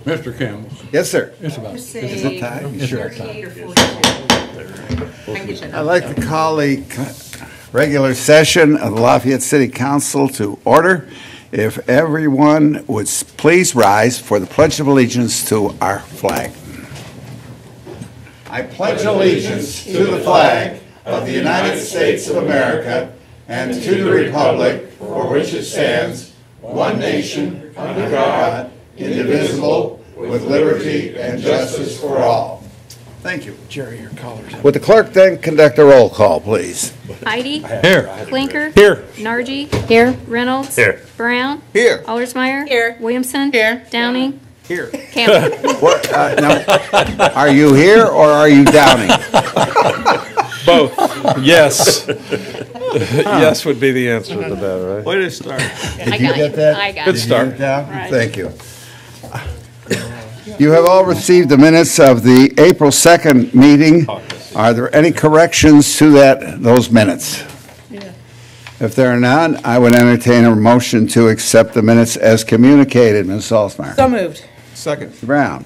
Mr. Campbell. Yes, sir. It's about Is it time? sure. 38 or 42. I'd like to call the regular session of the Lafayette City Council to order. If everyone would please rise for the Pledge of Allegiance to our flag. I pledge allegiance to the flag of the United States of America and to the republic for which it stands, one nation, under God, indivisible, with liberty and justice for all. Thank you. Jerry, your collar's up. Would the clerk then conduct a roll call, please? Heidi. Here. Clinker. Here. Nargi. Here. Reynolds. Here. Brown. Here. Allersmeyer. Here. Williamson. Here. Downing. Here. Campbell. Now, are you here or are you downing? Both. Yes. Yes would be the answer to that, right? Way to start. Did you get that? I got Good it. start. Did you get it down? Right. Thank you. You have all received the minutes of the April 2nd meeting. Are there any corrections to those minutes? If there are none, I would entertain a motion to accept the minutes as communicated. Ms. Salzmeyer. So moved. Second. Mr. Brown.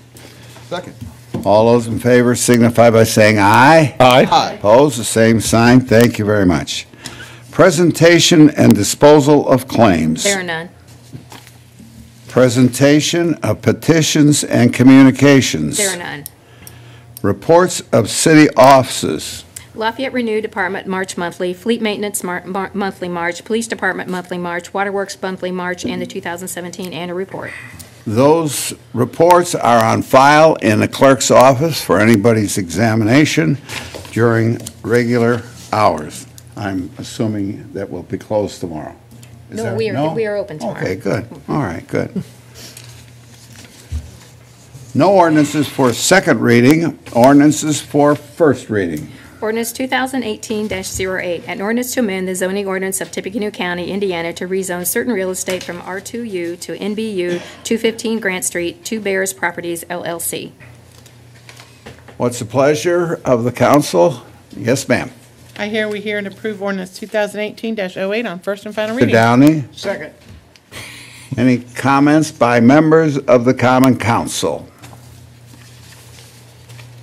Second. All those in favor signify by saying aye. Aye. Opposed, the same sign. Thank you very much. Presentation and disposal of claims. There are none. Presentation of petitions and communications. There are none. Reports of city offices. Lafayette Renew Department March monthly, Fleet Maintenance monthly March, Police Department monthly March, Waterworks monthly March, and the 2017 annual report. Those reports are on file in the clerk's office for anybody's examination during regular hours. I'm assuming that will be closed tomorrow. Is No, that- we are open tomorrow. Okay, good. All right, good. No ordinances for second reading, ordinances for first reading. Ordinance 2018-08, an ordinance to amend the zoning ordinance of Tippecanoe County, Indiana to rezone certain real estate from R2U to NBU 215 Grant Street, Two Bears Properties LLC. What's the pleasure of the council? Yes, ma'am. I hear we hear and approve ordinance 2018-08 on first and final Mr. reading. Downey? Second. Any comments by members of the common council?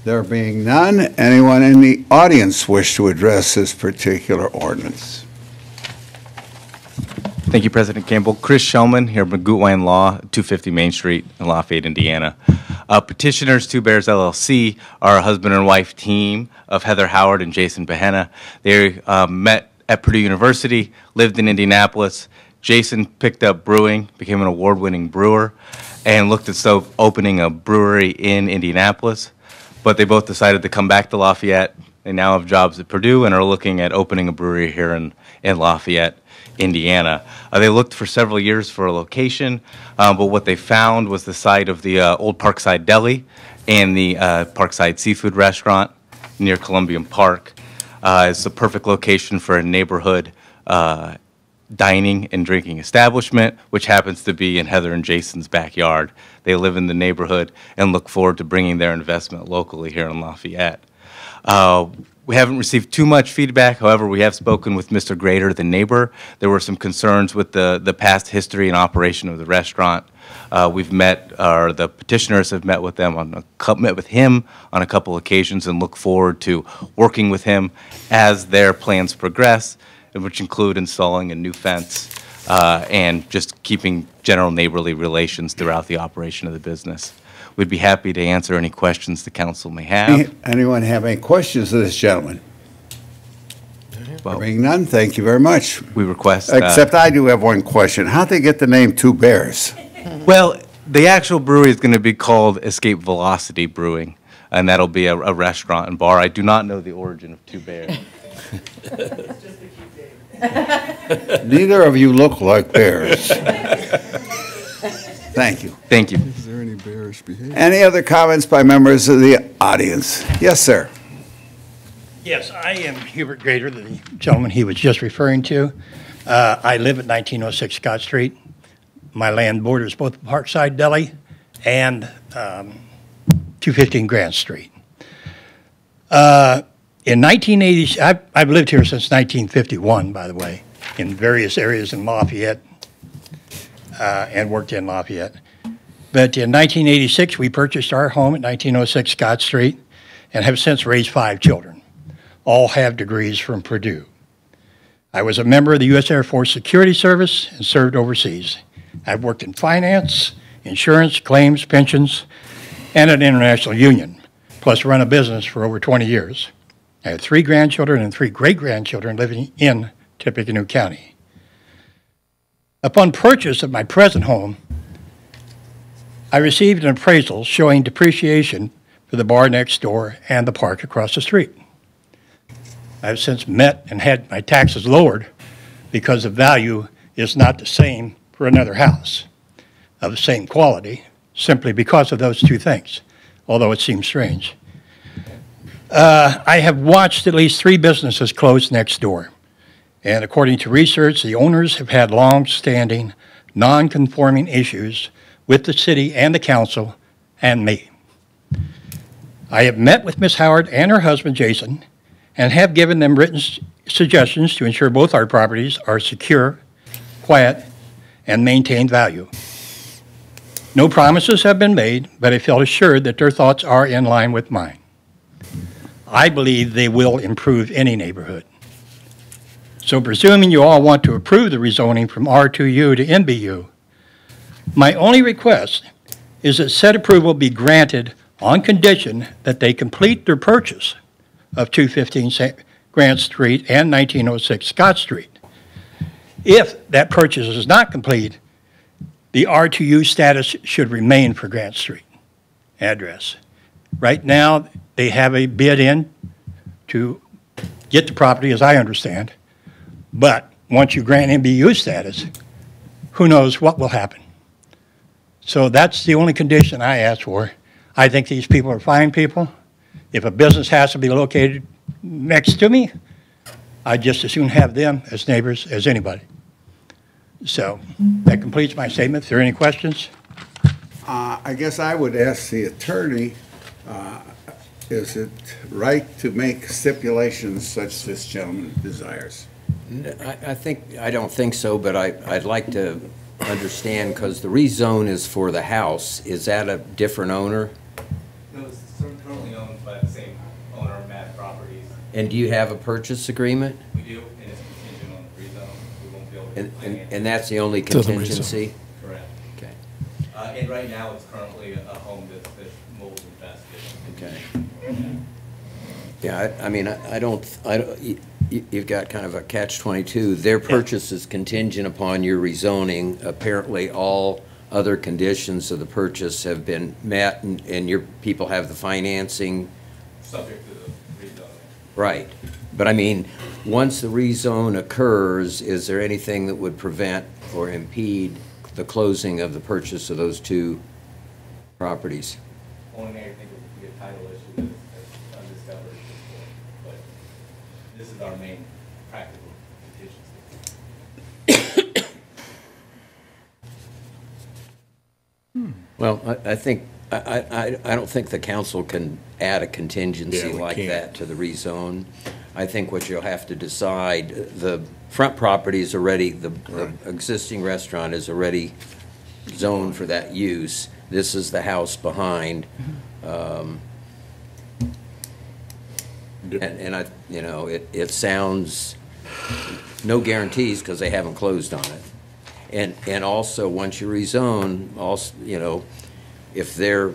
There being none, anyone in the audience wish to address this particular ordinance? Thank you, President Campbell. Chris Shellman here from Gutwein Law, 250 Main Street in Lafayette, Indiana. Petitioners, Two Bears LLC, are a husband and wife team of Heather Howard and Jason Behenna. They met at Purdue University, lived in Indianapolis. Jason picked up brewing, became an award-winning brewer, and looked at opening a brewery in Indianapolis. But they both decided to come back to Lafayette. They now have jobs at Purdue and are looking at opening a brewery here in Lafayette, Indiana. They looked for several years for a location, but what they found was the site of the old Parkside Deli and the Parkside Seafood Restaurant near Columbian Park. It's the perfect location for a neighborhood dining and drinking establishment, which happens to be in Heather and Jason's backyard. They live in the neighborhood and look forward to bringing their investment locally here in Lafayette. We haven't received too much feedback. However, we have spoken with Mr. Grader, the neighbor. There were some concerns with the past history and operation of the restaurant. We've met, or the petitioners have met with him on a couple occasions and look forward to working with him as their plans progress, which include installing a new fence and just keeping general neighborly relations throughout the operation of the business. We'd be happy to answer any questions the council may have. Anyone have any questions of this gentleman? Well, Being none, thank you very much. we request. Except I do have one question. How'd they get the name Two Bears? Well, the actual brewery is going to be called Escape Velocity Brewing, and that'll be a restaurant and bar. I do not know the origin of Two Bears. Neither of you look like bears. Thank you. Thank you. Is there any bearish behavior? Any other comments by members of the audience? Yes, sir. Yes, I am Hubert Grader, the gentleman he was just referring to. I live at 1906 Scott Street. My land borders both Parkside Deli and 215 Grant Street. In 1980, I've lived here since 1951, by the way, in various areas in Lafayette, and worked in Lafayette. But in 1986, we purchased our home at 1906 Scott Street and have since raised 5 children. All have degrees from Purdue. I was a member of the U.S. Air Force Security Service and served overseas. I've worked in finance, insurance, claims, pensions, and an international union, plus run a business for over 20 years. I have 3 grandchildren and 3 great-grandchildren living in Tippecanoe County. Upon purchase of my present home, I received an appraisal showing depreciation for the bar next door and the park across the street. I've since met and had my taxes lowered because the value is not the same for another house of the same quality, simply because of those 2 things, although it seems strange. I have watched at least 3 businesses close next door, and according to research, the owners have had long-standing, non-conforming issues with the city and the council and me. I have met with Ms. Howard and her husband, Jason, and have given them written suggestions to ensure both our properties are secure, quiet, and maintain value. No promises have been made, but I feel assured that their thoughts are in line with mine. I believe they will improve any neighborhood. So presuming you all want to approve the rezoning from R2U to NBU, my only request is that said approval be granted on condition that they complete their purchase of 215 Grant Street and 1906 Scott Street. If that purchase is not complete, the R2U status should remain for Grant Street address. Right now, they have a bid in to get the property, as I understand, but once you grant NBU status, who knows what will happen. So that's the only condition I ask for. I think these people are fine people. If a business has to be located next to me, I'd just as soon have them as neighbors as anybody. So that completes my statement. If there are any questions? I guess I would ask the attorney, is it right to make stipulations such this gentleman desires? I don't think so, but I'd like to understand, because the rezone is for the house. Is that a different owner? No, it's currently owned by the same owner of Mad Properties. And do you have a purchase agreement? We do, and it's contingent on the rezone. We won't be able to finance. And that's the only contingency? Correct. Okay. And right now, it's currently a home that's mold infested. Okay. Yeah, I mean, I don't, you've got kind of a catch-22. Their purchase is contingent upon your rezoning. Apparently, all other conditions of the purchase have been met, and your people have the financing. Subject to the rezoning. Right. But I mean, once the rezone occurs, is there anything that would prevent or impede the closing of the purchase of those 2 properties? Only thing I think would be a title issue that's undiscovered at this point, but this is our main practical contingency. Well, I think, I don't think the council can add a contingency Yeah, we like can't. that to the rezone. I think what you'll have to decide, the front property is already, the existing restaurant is already zoned for that use. This is the house behind. And I, you know, it sounds, no guarantees because they haven't closed on it. And also, once you rezone, also, you know, if they're,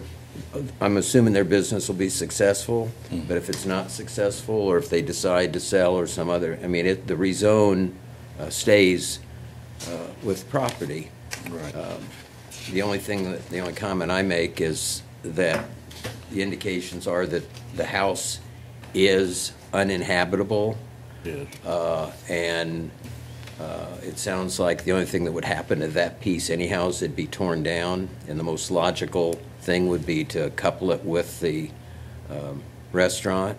I'm assuming their business will be successful, but if it's not successful, or if they decide to sell or some other, I mean, the rezone stays with property. Right. The only comment I make is that the indications are that the house is uninhabitable. Yes. And it sounds like the only thing that would happen to that piece anyhow is it'd be torn down, and the most logical thing would be to couple it with the restaurant.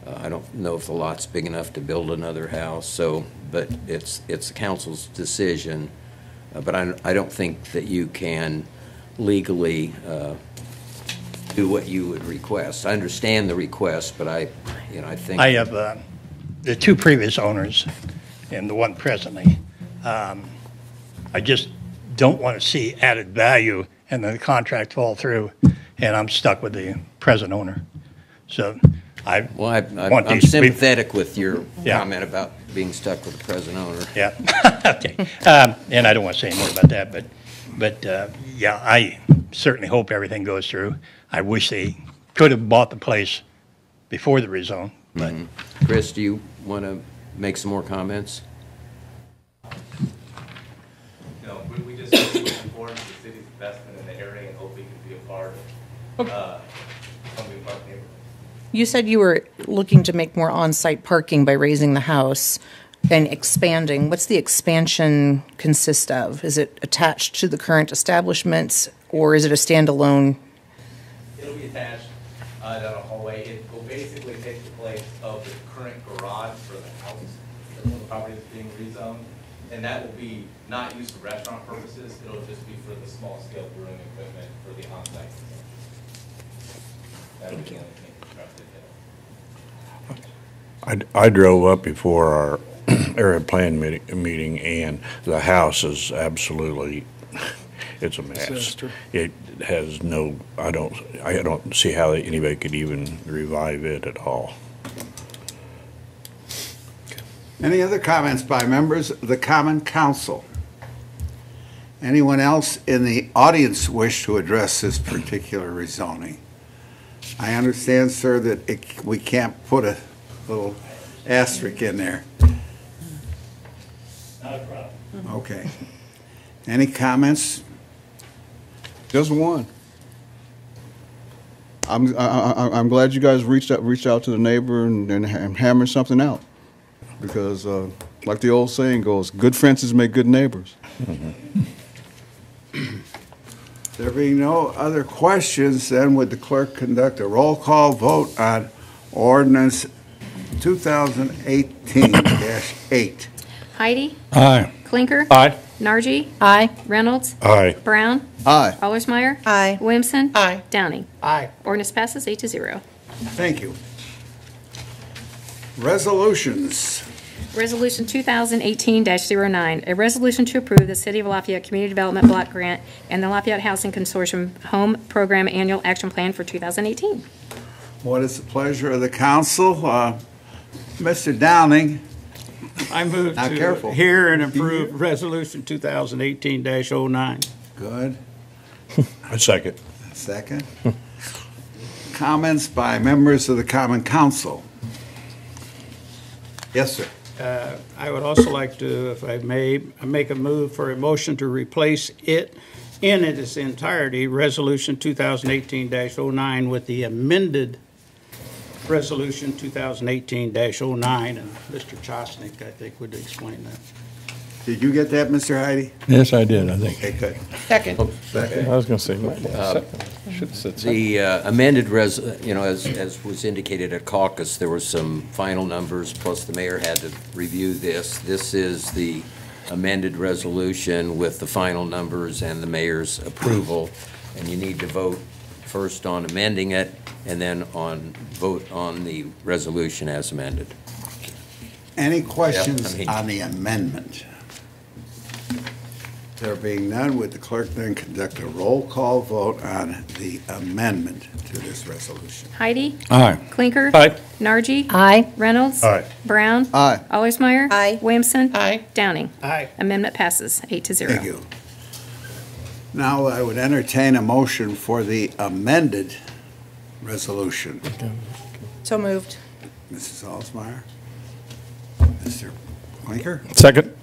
I don't know if the lot's big enough to build another house, so, but it's the council's decision. But I don't think that you can legally do what you would request. I understand the request, but I think. I have the 2 previous owners and the one presently. I just don't want to see added value and then the contract fall through, and I'm stuck with the present owner. So I Well, want I'm these to be- sympathetic with your Yeah. comment about being stuck with the present owner. Yeah, okay. And I don't want to say any more about that, but yeah, I certainly hope everything goes through. I wish they could have bought the place before the rezone, but Chris, do you want to make some more comments? No, we just looking forward to the city's investment in the area and hope we can be a part of Columbia Park neighborhood. You said you were looking to make more on-site parking by raising the house and expanding. What's the expansion consist of? Is it attached to the current establishments, or is it a standalone? It'll be attached down a hallway. It will basically take the place of the current garage for the house, the property that's being rezoned. And that will be not used for restaurant purposes. It'll just be for the small-scale brewing equipment for the on-site consumption. That'll be the only thing constructed there. I drove up before our area plan meeting, and the house is absolutely, it's a mess. Disaster. It has no, I don't see how anybody could even revive it at all. Any other comments by members of the Common Council? Anyone else in the audience wish to address this particular rezoning? I understand, sir, that we can't put a little asterisk in there. not a problem. Okay. Any comments? Just one. I'm glad you guys reached out to the neighbor and hammered something out, because like the old saying goes, good fences make good neighbors. There being no other questions, then would the clerk conduct a roll call vote on ordinance 2018-8? Heidi, Aye. Clinker, Aye. Nargi, Aye. Reynolds, Aye. Brown, Aye. Allersmeyer, Aye. Williamson, Aye. Downing. Aye. Ordinance passes 8-0. Thank you. Resolutions. Resolution 2018-09, a resolution to approve the City of Lafayette Community Development Block Grant and the Lafayette Housing Consortium Home Program Annual Action Plan for 2018. What is the pleasure of the council? Mr. Downing? I move Now, to careful. hear and approve Resolution 2018-09. Good. A second. Second. Comments by members of the Common Council? Yes, sir. I would also like to, if I may, make a move for a motion to replace it in its entirety, Resolution 2018-09, with the amended Resolution 2018-09, and Mr. Chosnick, I think, would explain that. Did you get that, Mr. Heidi? Yes, I did, I think. Okay, good. Second. Second. I was going to say, should have said second. The amended as was indicated at caucus, there were some final numbers, plus the mayor had to review this. This is the amended resolution with the final numbers and the mayor's approval, and you need to vote first on amending it, and then vote on the resolution as amended. Any questions Yeah, on the amendment? There being none, would the clerk then conduct a roll call vote on the amendment to this resolution? Heidi, Aye. Clinker, Aye. Nargi, Aye. Reynolds, Aye. Brown, Aye. Allersmeyer, Aye. Williamson, Aye. Downing. Aye. Amendment passes 8-0. Thank you. Now I would entertain a motion for the amended resolution. So moved. Mrs. Alsmeyer? Mr. Clinker? Second.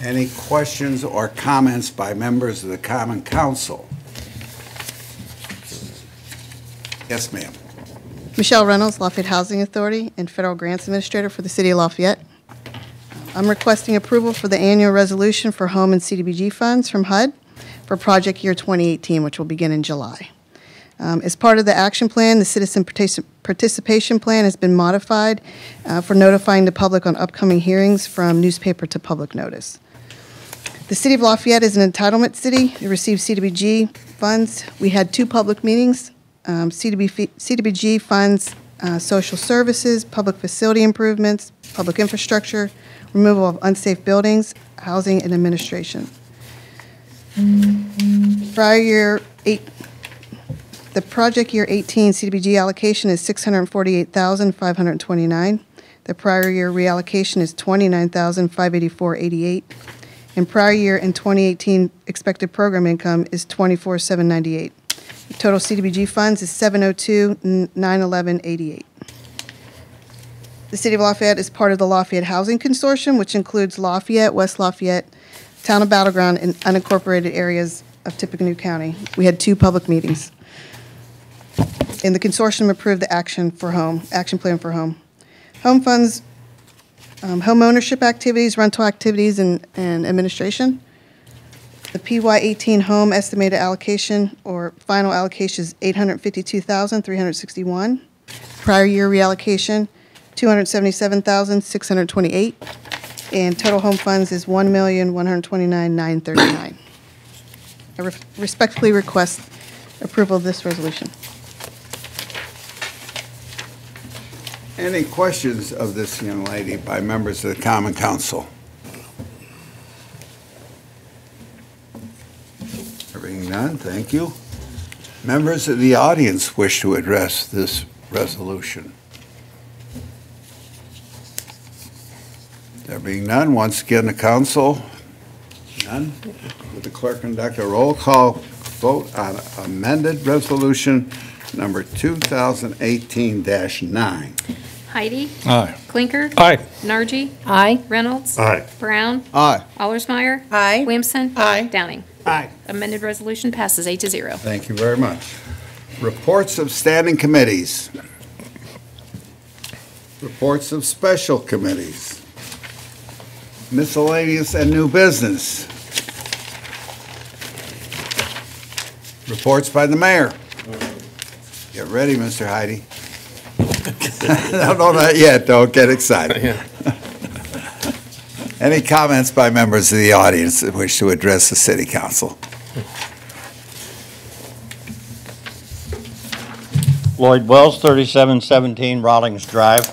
Any questions or comments by members of the Common Council? Yes, ma'am. Michelle Reynolds, Lafayette Housing Authority, and Federal Grants Administrator for the City of Lafayette. I'm requesting approval for the annual resolution for home and CDBG funds from HUD for project year 2018, which will begin in July. As part of the action plan, the citizen participation plan has been modified for notifying the public on upcoming hearings from newspaper to public notice. The City of Lafayette is an entitlement city. It receives CDBG funds. We had 2 public meetings. CDBG funds social services, public facility improvements, public infrastructure, removal of unsafe buildings, housing, and administration. The project year 18 CDBG allocation is $648,529. The prior year reallocation is $29,584.88. And prior year and 2018 expected program income is $24,798. The total CDBG funds is $702,911.88. The City of Lafayette is part of the Lafayette Housing Consortium, which includes Lafayette, West Lafayette, Town of Battleground, and unincorporated areas of Tippecanoe County. We had 2 public meetings. And the consortium approved the action plan for home. Home funds, home ownership activities, rental activities, and administration. The PY18 home estimated allocation or final allocation is $852,361. Prior year reallocation, $277,628. And total home funds is $1,129,939. I respectfully request approval of this resolution. Any questions of this young lady by members of the Common Council? Hearing none, thank you. Members of the audience wish to address this resolution? There being none, once again, the council, none. Would the clerk conduct a roll call vote on amended resolution number 2018-9? Heidi. Aye. Clinker. Aye. Nargi. Aye. Reynolds. Aye. Brown. Aye. Allersmeyer. Aye. Williamson. Aye. Downing. Aye. Amended resolution passes 8-0. Thank you very much. Reports of standing committees. Reports of special committees. Miscellaneous and new business. Reports by the mayor. Get ready, Mr. Heidi. No, not yet. Don't get excited. Any comments by members of the audience that wish to address the city council? Lloyd Wells, 3717 Rawlings Drive.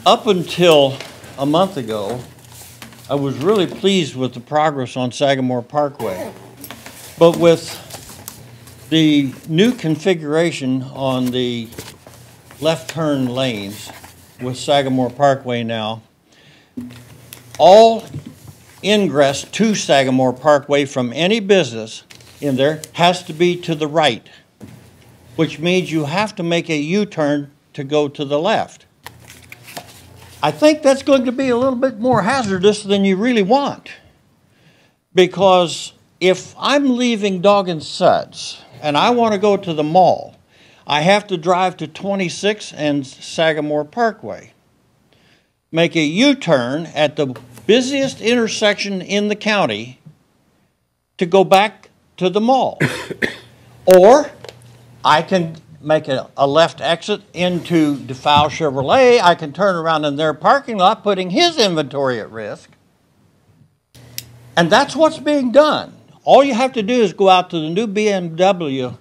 Up until a month ago, I was really pleased with the progress on Sagamore Parkway. But with the new configuration on the left turn lanes with Sagamore Parkway now, all ingress to Sagamore Parkway from any business in there has to be to the right, which means you have to make a U-turn to go to the left. I think that's going to be a little bit more hazardous than you really want, because if I'm leaving Dog and Suds and I want to go to the mall, I have to drive to 26 and Sagamore Parkway, make a U-turn at the busiest intersection in the county to go back to the mall. Or I can make a left exit into DeFau Chevrolet. I can turn around in their parking lot, putting his inventory at risk. And that's what's being done. All you have to do is go out to the new BMW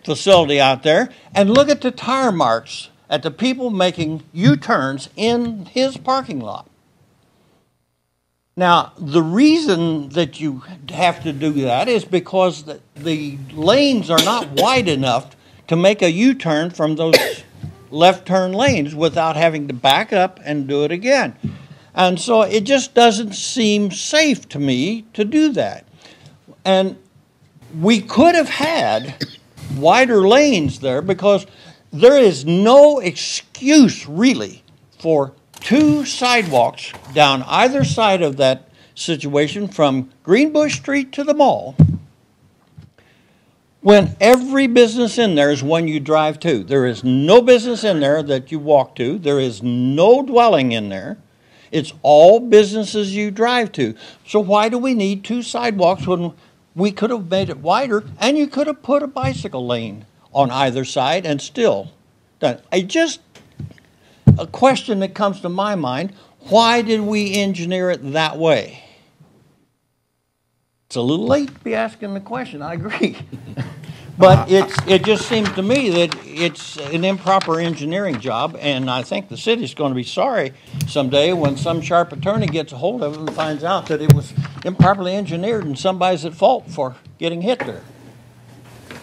facility out there and look at the tire marks at the people making U-turns in his parking lot. Now, the reason that you have to do that is because the lanes are not wide enough to make a U-turn from those left turn lanes without having to back up and do it again. And so it just doesn't seem safe to me to do that. And we could have had wider lanes there, because there is no excuse really for two sidewalks down either side of that situation from Greenbush Street to the mall, when every business in there is one you drive to. There is no business in there that you walk to. There is no dwelling in there. It's all businesses you drive to. So why do we need two sidewalks when we could have made it wider, and you could have put a bicycle lane on either side and still done? A question that comes to my mind: why did we engineer it that way? It's a little late to be asking the question, I agree. But it just seems to me that it's an improper engineering job, and I think the city's going to be sorry someday when some sharp attorney gets a hold of it and finds out that it was improperly engineered and somebody's at fault for getting hit there.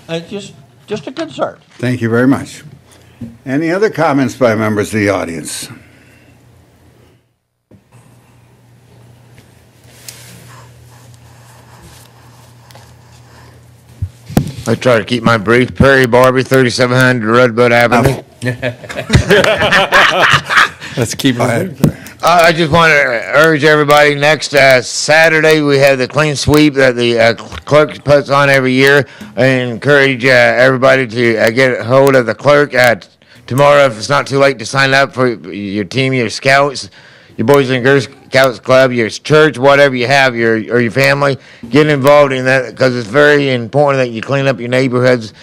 It's just a concern. Thank you very much. Any other comments by members of the audience? I try to keep my brief. Perry Barbie, 3700 Redbud Avenue. Let's keep it. I just want to urge everybody, next Saturday we have the clean sweep that the clerk puts on every year. I encourage everybody to get a hold of the clerk tomorrow if it's not too late to sign up for your team, your scouts, your Boys and Girls Scouts Club, your church, whatever you have, or your family. Get involved in that because it's very important that you clean up your neighborhoods.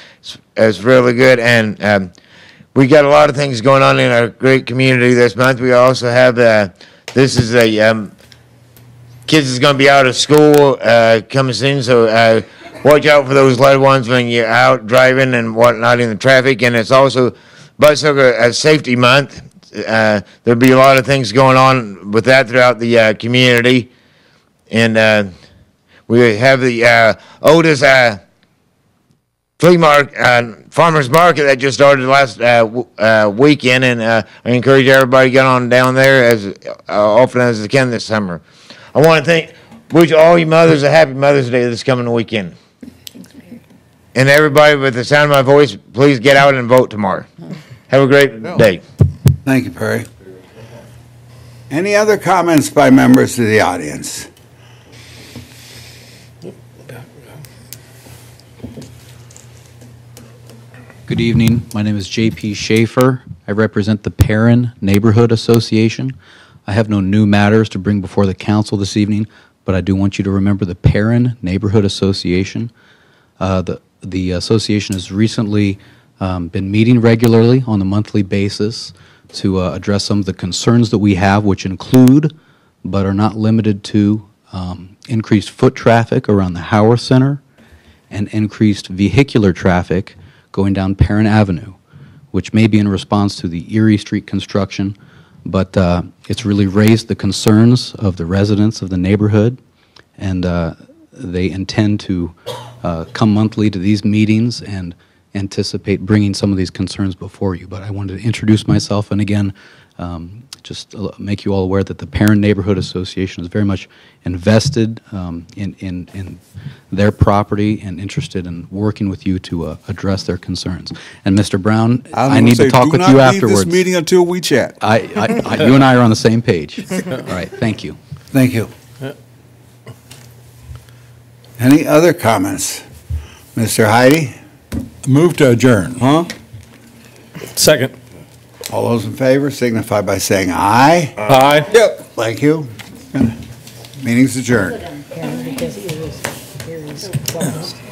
It's really good. And we got a lot of things going on in our great community this month. We also have, this is a, kids is going to be out of school coming soon, so watch out for those little ones when you're out driving and whatnot in the traffic. And it's also Bicycle Safety Month. There'll be a lot of things going on with that throughout the community. And we have the oldest flea market, farmer's market that just started last weekend, and I encourage everybody to get on down there as often as they can this summer. I want to wish all you mothers a happy Mother's Day this coming weekend. And everybody with the sound of my voice, please get out and vote tomorrow. Have a great day. Thank you, Perry. Any other comments by members of the audience? Good evening. My name is J.P. Schaefer. I represent the Perrin Neighborhood Association. I have no new matters to bring before the council this evening, but I do want you to remember the Perrin Neighborhood Association. The association has recently been meeting regularly on a monthly basis to address some of the concerns that we have, which include, but are not limited to, increased foot traffic around the Howard Center and increased vehicular traffic going down Perrin Avenue, which may be in response to the Erie Street construction, but it's really raised the concerns of the residents of the neighborhood, and they intend to come monthly to these meetings and anticipate bringing some of these concerns before you. But I wanted to introduce myself, and again, just make you all aware that the Perrin Neighborhood Association is very much invested in their property and interested in working with you to address their concerns. And Mr. Brown, I need to talk with you afterwards. Do not leave this meeting until we chat. You and I are on the same page. All right, thank you. Thank you. Any other comments? Mr. Heidi? Move to adjourn. Huh? Second. All those in favor signify by saying aye. Aye. Yep. Thank you. Meeting's adjourned. Because it was closed.